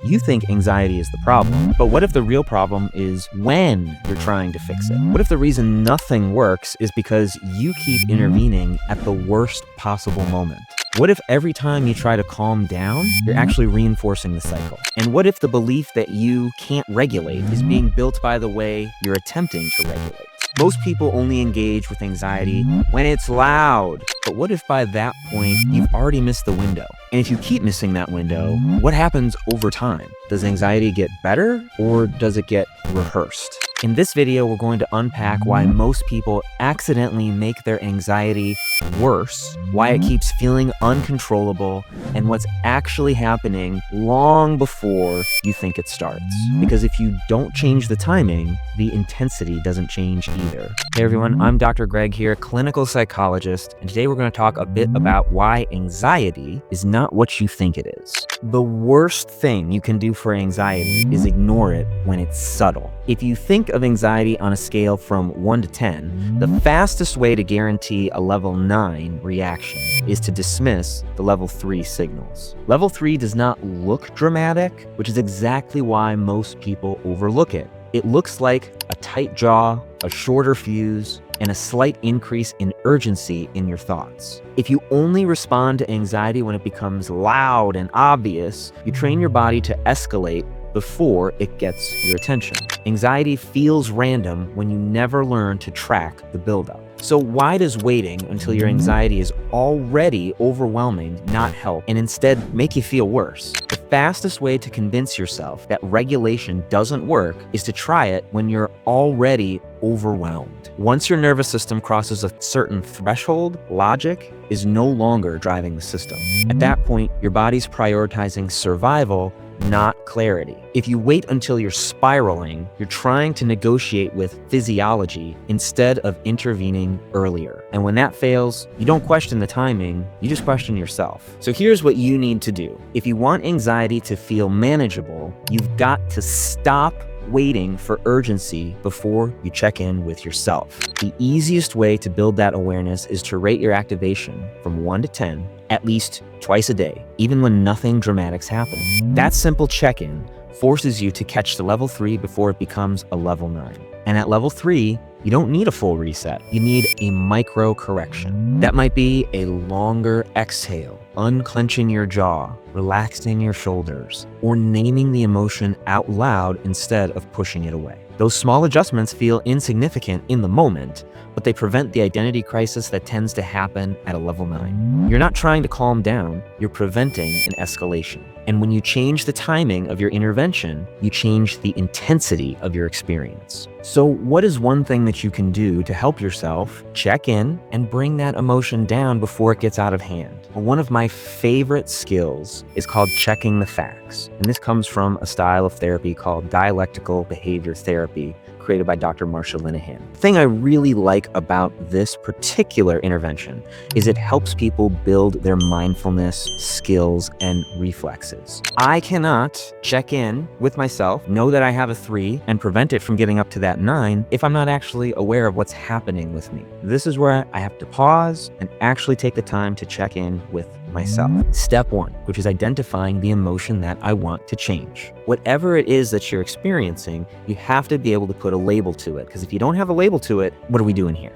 You think anxiety is the problem, but what if the real problem is when you're trying to fix it? What if the reason nothing works is because you keep intervening at the worst possible moment? What if every time you try to calm down, you're actually reinforcing the cycle? And what if the belief that you can't regulate is being built by the way you're attempting to regulate? Most people only engage with anxiety when it's loud. But what if by that point, you've already missed the window? And if you keep missing that window, what happens over time? Does anxiety get better or does it get rehearsed? In this video, we're going to unpack why most people accidentally make their anxiety worse, why it keeps feeling uncontrollable, and what's actually happening long before you think it starts. Because if you don't change the timing, the intensity doesn't change either. Hey everyone, I'm Dr. Greg here, clinical psychologist, and today we're going to talk a bit about why anxiety is not what you think it is. The worst thing you can do for anxiety is ignore it when it's subtle. If you think of anxiety on a scale from 1 to 10, the fastest way to guarantee a level 9 reaction is to dismiss the level 3 signals. Level 3 does not look dramatic, which is exactly why most people overlook it. It looks like a tight jaw, a shorter fuse, and a slight increase in urgency in your thoughts. If you only respond to anxiety when it becomes loud and obvious, you train your body to escalate before it gets your attention. Anxiety feels random when you never learn to track the buildup. So why does waiting until your anxiety is already overwhelming not help and instead make you feel worse? The fastest way to convince yourself that regulation doesn't work is to try it when you're already overwhelmed. Once your nervous system crosses a certain threshold, logic is no longer driving the system. At that point, your body's prioritizing survival, not clarity. If you wait until you're spiraling, you're trying to negotiate with physiology instead of intervening earlier. And when that fails, you don't question the timing, you just question yourself. So here's what you need to do. If you want anxiety to feel manageable, you've got to stop waiting for urgency before you check in with yourself. The easiest way to build that awareness is to rate your activation from 1 to 10 at least twice a day, even when nothing dramatic's happening. That simple check-in forces you to catch the level 3 before it becomes a level 9. And at level 3, you don't need a full reset. You need a micro correction. That might be a longer exhale, unclenching your jaw, relaxing your shoulders, or naming the emotion out loud instead of pushing it away. Those small adjustments feel insignificant in the moment, but they prevent the identity crisis that tends to happen at a level 9. You're not trying to calm down, you're preventing an escalation. And when you change the timing of your intervention, you change the intensity of your experience. So what is one thing that you can do to help yourself check in and bring that emotion down before it gets out of hand? Well, one of my favorite skills is called checking the facts. And this comes from a style of therapy called dialectical behavior therapy, created by Dr. Marsha Linehan. The thing I really like about this particular intervention is it helps people build their mindfulness skills and reflexes. I cannot check in with myself, know that I have a 3, and prevent it from getting up to that 9 if I'm not actually aware of what's happening with me. This is where I have to pause and actually take the time to check in with myself. Step 1, which is identifying the emotion that I want to change. Whatever it is that you're experiencing, you have to be able to put a label to it, because if you don't have a label to it, what are we doing here?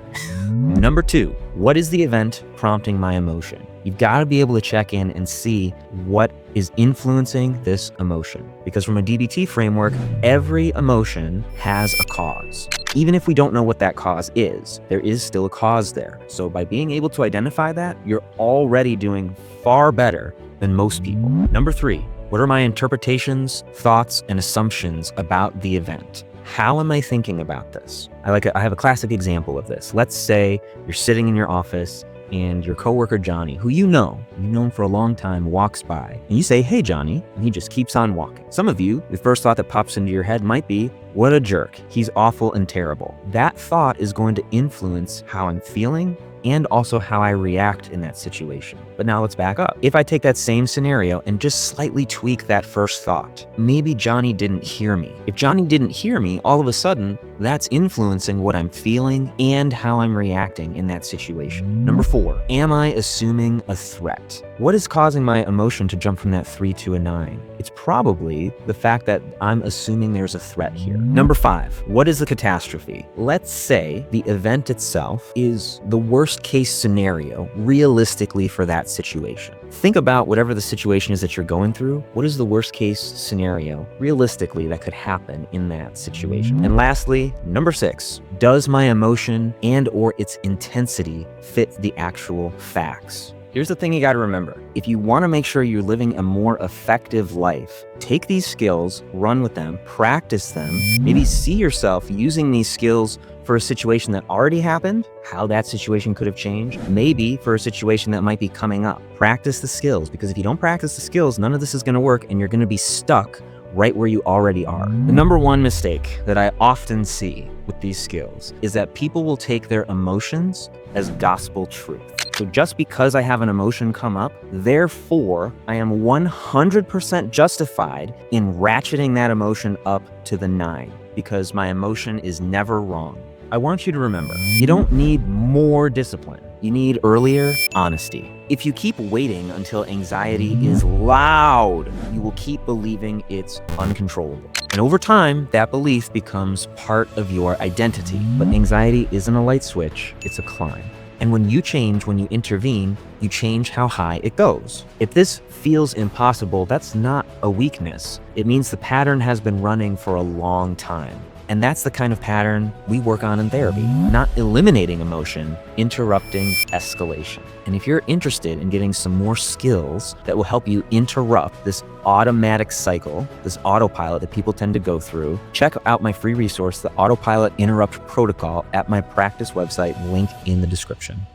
Number 2, what is the event prompting my emotion? You've got to be able to check in and see what is influencing this emotion. Because from a DBT framework, every emotion has a cause. Even if we don't know what that cause is, there is still a cause there. So by being able to identify that, you're already doing far better than most people. Number 3, what are my interpretations, thoughts, and assumptions about the event? How am I thinking about this? I have a classic example of this. Let's say you're sitting in your office and your coworker Johnny, who you've known him for a long time, walks by and you say, "Hey Johnny," and he just keeps on walking. Some of you, the first thought that pops into your head might be, "What a jerk. He's awful and terrible." That thought is going to influence how I'm feeling and also how I react in that situation. But But now let's back up. If I take that same scenario and just slightly tweak that first thought, maybe Johnny didn't hear me. If Johnny didn't hear me, all of a sudden, that's influencing what I'm feeling and how I'm reacting in that situation. Number 4, am I assuming a threat? What is causing my emotion to jump from that 3 to a 9? It's probably the fact that I'm assuming there's a threat here. Number 5, what is the catastrophe? Let's say the event itself is the worst case scenario realistically for that situation. Think about whatever the situation is that you're going through. What is the worst case scenario realistically that could happen in that situation? And lastly, number 6, does my emotion and or its intensity fit the actual facts? Here's the thing you gotta remember. If you wanna make sure you're living a more effective life, take these skills, run with them, practice them, maybe see yourself using these skills for a situation that already happened, how that situation could have changed, maybe for a situation that might be coming up. Practice the skills, because if you don't practice the skills, none of this is gonna work and you're gonna be stuck right where you already are. The number 1 mistake that I often see with these skills is that people will take their emotions as gospel truth. So just because I have an emotion come up, therefore I am 100% justified in ratcheting that emotion up to the 9, because my emotion is never wrong. I want you to remember, you don't need more discipline. You need earlier honesty. If you keep waiting until anxiety is loud, you will keep believing it's uncontrollable. And over time, that belief becomes part of your identity. But anxiety isn't a light switch, it's a climb. And when you change, when you intervene, you change how high it goes. If this feels impossible, that's not a weakness. It means the pattern has been running for a long time. And that's the kind of pattern we work on in therapy, not eliminating emotion, interrupting escalation. And if you're interested in getting some more skills that will help you interrupt this automatic cycle, this autopilot that people tend to go through, check out my free resource, the Autopilot Interrupt Protocol, at my practice website, link in the description.